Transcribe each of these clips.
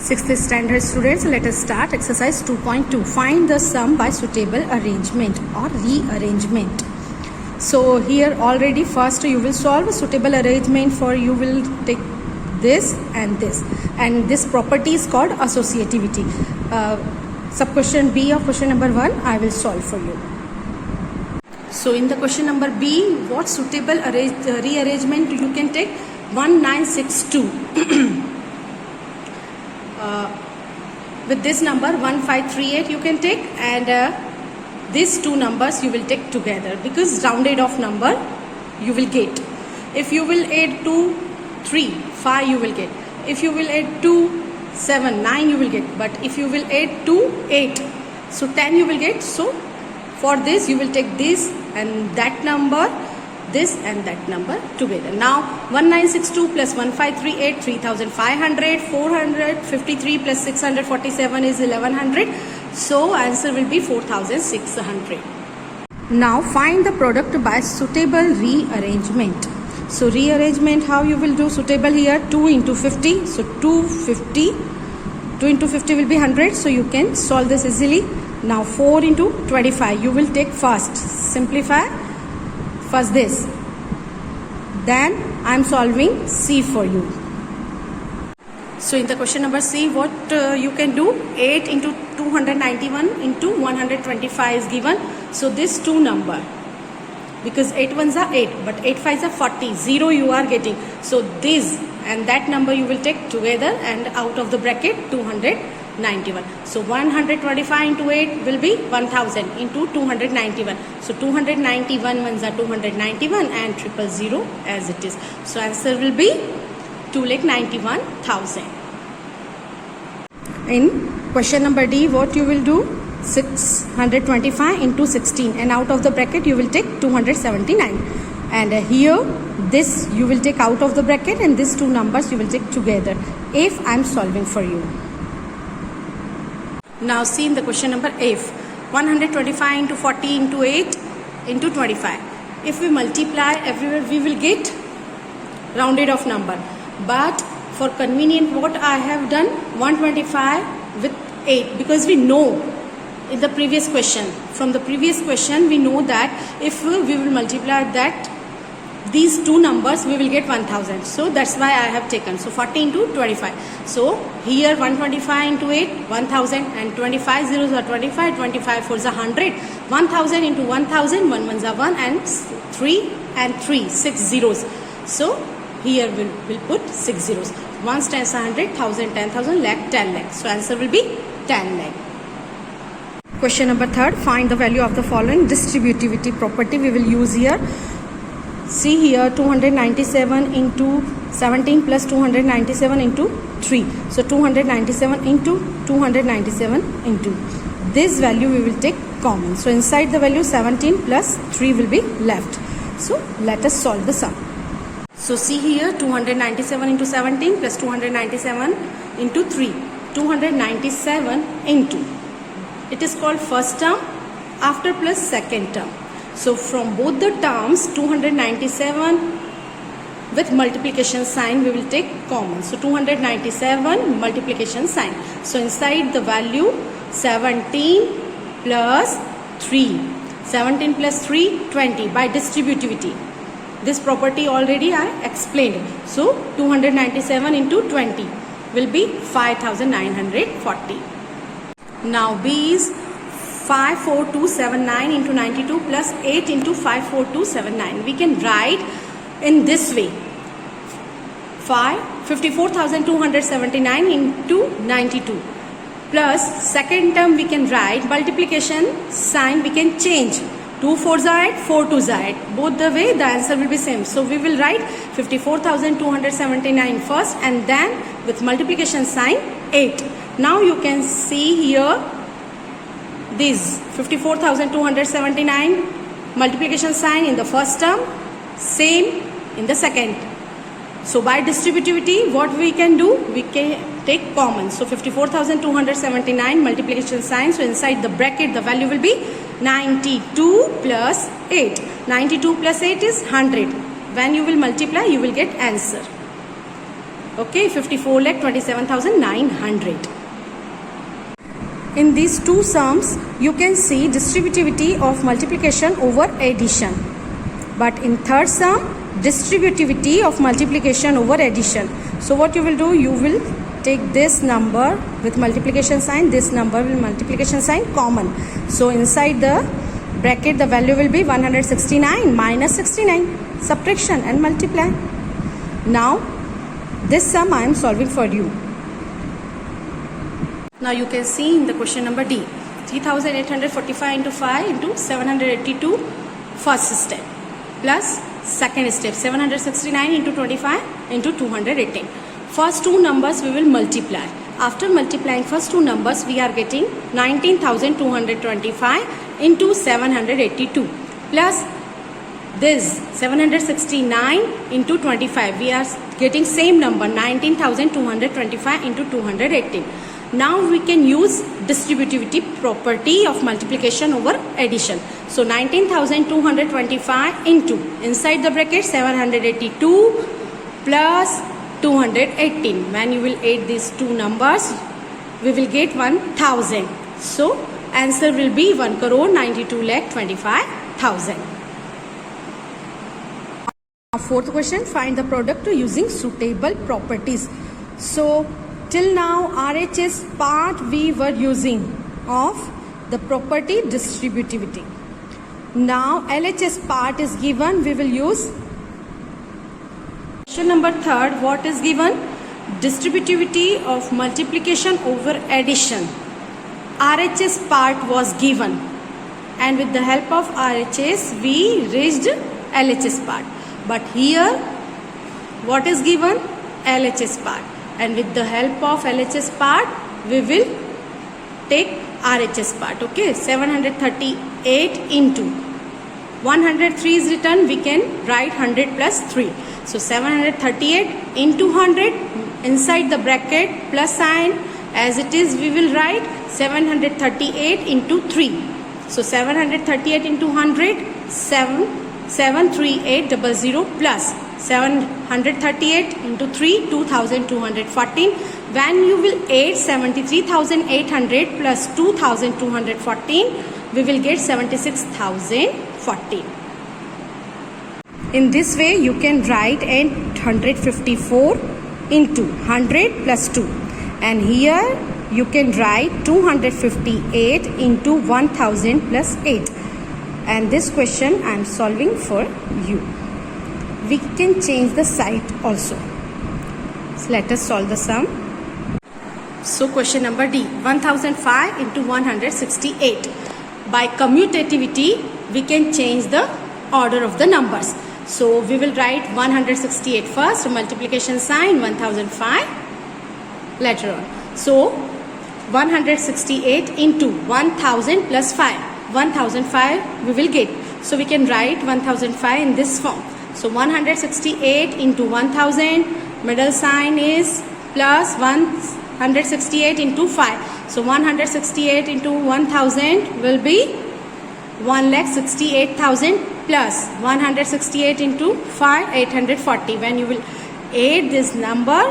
6th standard students, let us start exercise 2.2. Find the sum by suitable arrangement or rearrangement. So here already first you will solve a suitable arrangement for you will take this, and this property is called associativity. Sub question B of question number 1 I will solve for you. So in the question number B, what suitable rearrangement you can take? 1962 with this number 1538 you can take, and these two numbers you will take together because rounded off number you will get. If you will add 2, 3, 5 you will get. If you will add 2, 7, 9 you will get. But if you will add 2, 8, so 10 you will get. So for this you will take this and that number, this and that number together. Now 1962 plus 1538, 3500, 453 plus 647 is 1100. So answer will be 4600. Now find the product by suitable rearrangement. So rearrangement, how you will do suitable here? 2 into 50. So 250. 2 into 50 will be 100. So you can solve this easily. Now 4 into 25. You will take first. Simplify. First this. Then I am solving C for you. So in the question number C, what you can do? 8 into 291 into 125 is given. So this two number. Because 8 ones are 8, but 8 fives are 40. 0 you are getting. So this and that number you will take together and out of the bracket 291. So 125 into 8 will be 1000 into 291. So 291 ones are 291 and 000 as it is. So answer will be 2,91,000. In question number D, what you will do? 625 into 16 and out of the bracket you will take 279, and here this you will take out of the bracket and these two numbers you will take together if I am solving for you. Now see in the question number F, 125 into 40 into 8 into 25. If we multiply everywhere we will get rounded off number, but for convenient what I have done 125 with 8 because we know in the previous question, from the previous question we know that if we will multiply that these two numbers we will get 1000. So that's why I have taken. So 40 into 25. So here 125 into 8, 1000, and 25 zeros are 25, 25 fours are 100. 1000 into 1000, 1 ones are 1 and 3 and 3, 6 zeros. So here we'll put 6 zeros. 1 times 100, 1000, 10,000, lakh, 10 lakh. So answer will be 10 lakh. Question number 3, find the value of the following distributivity property we will use here. See here 297 into 17 plus 297 into 3. So 297 into 297 into. This value we will take common. So inside the value 17 plus 3 will be left. So let us solve the sum. So see here 297 into 17 plus 297 into 3. 297 into. It is called first term after plus second term. So from both the terms 297 with multiplication sign we will take common. So 297 multiplication sign. So inside the value 17 plus 3. 17 plus 3, 20 by distributivity. This property already I explained. So 297 into 20 will be 5940. Now B is 54279 into 92 plus 8 into 54279. We can write in this way. 54,279 into 92 plus second term we can write multiplication sign we can change. 2 4s are 8, 4 2s are 8. Both the way the answer will be same. So we will write 54,279 first and then with multiplication sign 8. Now you can see here this 54,279 multiplication sign in the first term, same in the second. So by distributivity what we can do? We can take common. So 54,279 multiplication sign. So inside the bracket the value will be 92 plus 8. 92 plus 8 is 100. When you will multiply you will get answer. Okay, 54,27,900. In these two sums, you can see distributivity of multiplication over addition. But in third sum, distributivity of multiplication over addition. So what you will do, you will take this number with multiplication sign, this number with multiplication sign common. So inside the bracket, the value will be 169 minus 69. Subtraction and multiply. Now, this sum I am solving for you. Now you can see in the question number D, 3845 into 5 into 782 first step plus second step 769 into 25 into 218. First two numbers we will multiply. After multiplying first two numbers, we are getting 19,225 into 782 plus this 769 into 25. We are getting same number 19,225 into 218. Now we can use distributivity property of multiplication over addition. So 19,225 into inside the bracket 782 plus 218. When you will add these two numbers, we will get 1,000. So answer will be 1,92,25,000. Fourth question, find the product using suitable properties. So till now RHS part we were using of the property distributivity. Now LHS part is given, we will use. Question number third, what is given? Distributivity of multiplication over addition. RHS part was given, and with the help of RHS we reached LHS part. But here what is given? LHS part, and with the help of LHS part we will take RHS part. Okay, 738 into 103 is written, we can write 100 plus 3. So 738 into 100, inside the bracket plus sign as it is we will write 738 into 3. So 738 into 100, 73800 plus 738 into 3, 2214. When you will add 73,800 plus 2214, we will get 76,014. In this way you can write 854 into 100 plus 2, and here you can write 258 into 1000 plus 8. And this question I am solving for you. We can change the side also. So let us solve the sum. So question number D, 1005 into 168. By commutativity we can change the order of the numbers. So we will write 168 first, multiplication sign 1005 later on. So 168 into 1000 plus 5. 1005 we will get. So we can write 1005 in this form. So 168 into 1000, middle sign is plus 168 into 5. So 168 into 1000 will be 1,68,000 plus 168 into 5, 840. When you will add this number,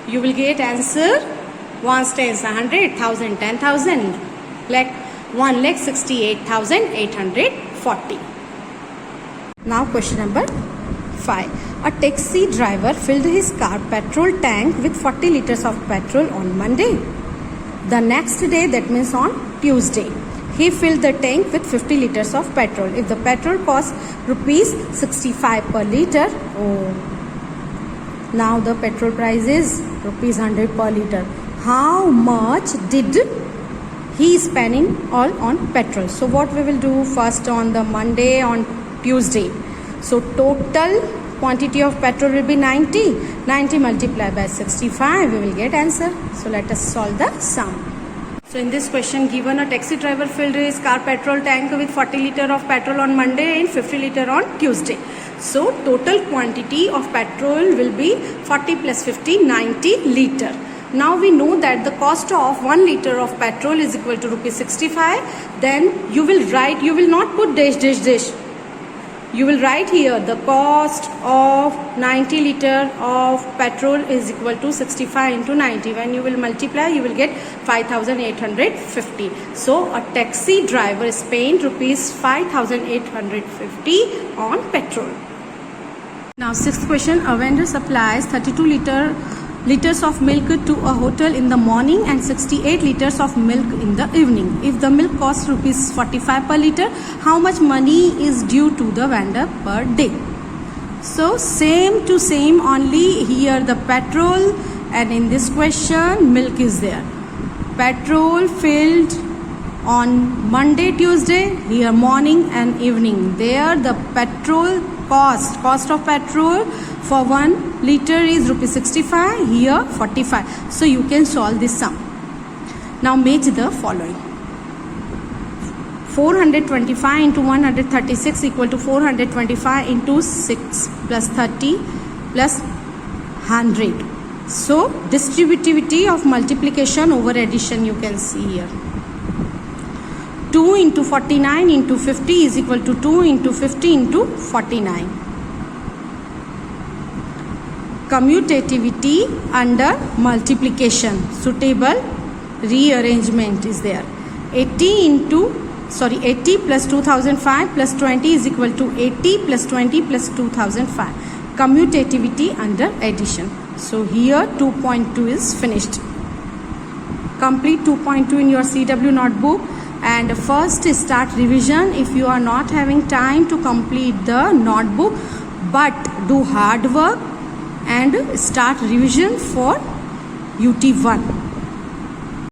you will get answer 1 times 100, 1,000, 10,000, like 1,68,840. Now question number 5. A taxi driver filled his car petrol tank with 40 liters of petrol on Monday. The next day, that means on Tuesday, he filled the tank with 50 liters of petrol. If the petrol costs rupees 65 per liter, now the petrol price is rupees 100 per liter. How much did he spending all on petrol? So what we will do first on the Monday, on Tuesday. So total quantity of petrol will be 90. 90 multiplied by 65, we will get answer. So let us solve the sum. So in this question given, a taxi driver filled his car petrol tank with 40 liter of petrol on Monday and 50 liter on Tuesday. So total quantity of petrol will be 40 plus 50, 90 liter. Now we know that the cost of 1 liter of petrol is equal to rupees 65. Then you will write, you will not put dash dash dash. you will write here the cost of 90 liter of petrol is equal to 65 into 90. When you will multiply, you will get 5,850. So a taxi driver is paying rupees 5,850 on petrol. Now sixth question, a vendor supplies 32 liters of milk to a hotel in the morning and 68 liters of milk in the evening. If the milk costs rupees 45 per liter, how much money is due to the vendor per day? So same to same, only here the petrol, and in this question milk is there. Petrol filled on Monday, Tuesday, here morning and evening. There the petrol cost of petrol for 1 liter is rupees 65, here 45. So you can solve this sum. Now match the following. 425 into 136 equal to 425 into 6 plus 30 plus 100. So distributivity of multiplication over addition you can see here. 2 into 49 into 50 is equal to 2 into 50 into 49. Commutativity under multiplication, suitable rearrangement is there. 80 plus 2005 plus 20 is equal to 80 plus 20 plus 2005. Commutativity under addition. So here 2.2 is finished. Complete 2.2 in your CW notebook. And first start revision if you are not having time to complete the notebook, but do hard work and start revision for UT1.